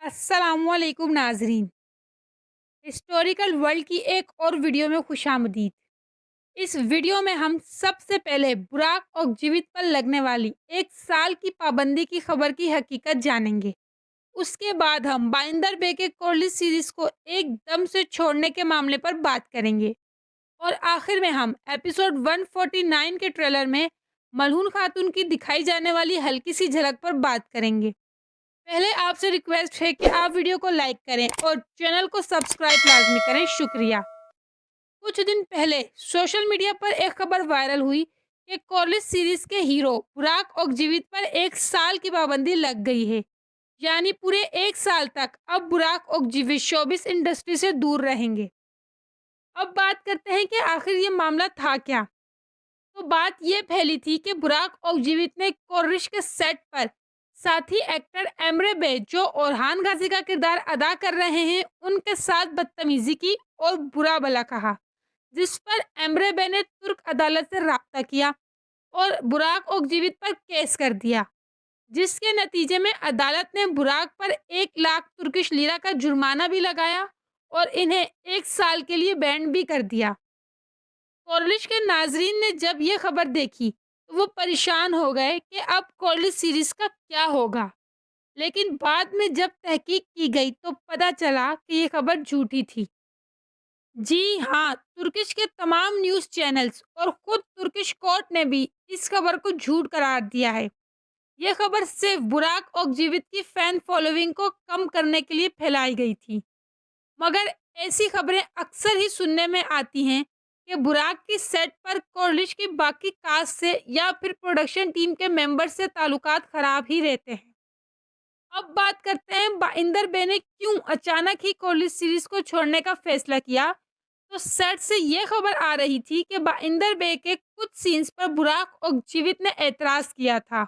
अस्सलामुअलैकुम नाजरीन। Historical world की एक और वीडियो में खुशामदीद। इस वीडियो में हम सबसे पहले बुराक और जीवित पर लगने वाली 1 साल की पाबंदी की खबर की हकीकत जानेंगे। उसके बाद हम बाइंदर बे के कॉर्लिस सीरीज को एकदम से छोड़ने के मामले पर बात करेंगे और आखिर में हम एपिसोड 149 के ट्रेलर में मलहून खातून की दिखाई जाने वाली हल्की सी झलक पर बात करेंगे। पहले आपसे रिक्वेस्ट है कि आप वीडियो को लाइक करें और चैनल को सब्सक्राइब लाजमी करें। शुक्रिया। कुछ दिन पहले सोशल मीडिया पर एक खबर वायरल हुई कि कॉर्लिस सीरीज के हीरो बुराक और जीवित पर 1 साल की पाबंदी लग गई है। यानी पूरे 1 साल तक अब बुराक और जीवित शोबिस इंडस्ट्री से दूर रहेंगे। अब बात करते हैं कि आखिर ये मामला था क्या। तो बात ये फैली थी कि बुराक और जीवित ने कोर्रिश के सेट पर साथी एक्टर एमरे बे जो ओरहान गाजी का किरदार अदा कर रहे हैं उनके साथ बदतमीजी की और बुरा भला कहा, जिस पर एमरे बे ने तुर्क अदालत से राब्ता किया और बुराक और जीवित पर केस कर दिया, जिसके नतीजे में अदालत ने बुराक पर 1 लाख तुर्किश लीरा का जुर्माना भी लगाया और इन्हें 1 साल के लिए बैंड भी कर दिया। कॉर्लिश के नाजरीन ने जब ये खबर देखी तो वो परेशान हो गए कि अब कॉर्लिश सीरीज का क्या होगा। लेकिन बाद में जब तहकीक की गई तो पता चला कि ये खबर झूठी थी। जी हाँ, तुर्किश के तमाम न्यूज़ चैनल्स और खुद तुर्किश कोर्ट ने भी इस खबर को झूठ करार दिया है। ये खबर सिर्फ बुराक और जीवित की फैन फॉलोइंग को कम करने के लिए फैलाई गई थी। मगर ऐसी खबरें अक्सर ही सुनने में आती हैं कि बुराक की सेट पर कॉर्लिश की बाकी कास्ट से या फिर प्रोडक्शन टीम के मेंबर से ताल्लुकात खराब ही रहते हैं। अब बात करते हैं बाइंदर बे ने क्यों अचानक ही कॉर्लिश सीरीज को छोड़ने का फैसला किया। तो सेट से ये खबर आ रही थी कि बाइंदर बे के कुछ सीन्स पर बुराक और जीवित ने एतराज किया था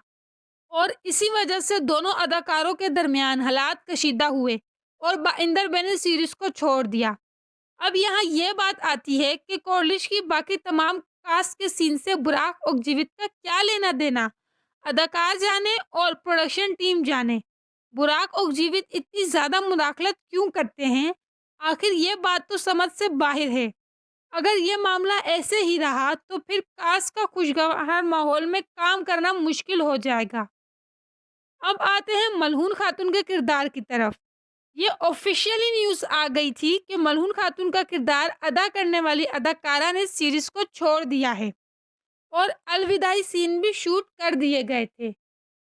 और इसी वजह से दोनों अदाकारों के दरमियान हालात कशीदा हुए और बाइंदर बे ने सीरीज को छोड़ दिया। अब यहाँ ये बात आती है कि कॉर्लिश की बाकी तमाम कास्ट के सीन से बुराक और जीवित का क्या लेना देना, अदाकार जाने और प्रोडक्शन टीम जाने। बुराक और जीवित इतनी ज़्यादा मुदाखलत क्यों करते हैं, आखिर ये बात तो समझ से बाहर है। अगर ये मामला ऐसे ही रहा तो फिर कास्ट का खुशगवार माहौल में काम करना मुश्किल हो जाएगा। अब आते हैं मलहून खातून के किरदार की तरफ। ये ऑफिशियली न्यूज़ आ गई थी कि मलहून खातून का किरदार अदा करने वाली अदाकारा ने सीरीज को छोड़ दिया है और अलविदाई सीन भी शूट कर दिए गए थे।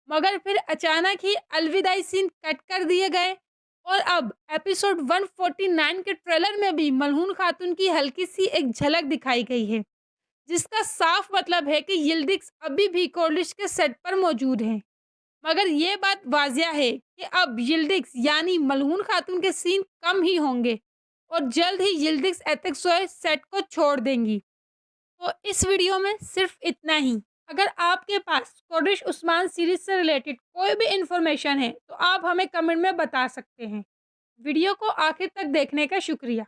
मगर फिर अचानक ही अलविदाई सीन कट कर दिए गए और अब एपिसोड 149 के ट्रेलर में भी मलहून खातून की हल्की सी एक झलक दिखाई गई है, जिसका साफ मतलब है कि यिल्दिज़ अभी भी कॉर्लिश के सेट पर मौजूद हैं। मगर ये बात वाज़िया है कि अब यिल्दिज़ यानी मलहून खातून के सीन कम ही होंगे और जल्द ही यिल्दिज़ एतेकसोय सेट को छोड़ देंगी। तो इस वीडियो में सिर्फ इतना ही। अगर आपके पास कोर्रिश उस्मान सीरीज से रिलेटेड कोई भी इंफॉर्मेशन है तो आप हमें कमेंट में बता सकते हैं। वीडियो को आखिर तक देखने का शुक्रिया।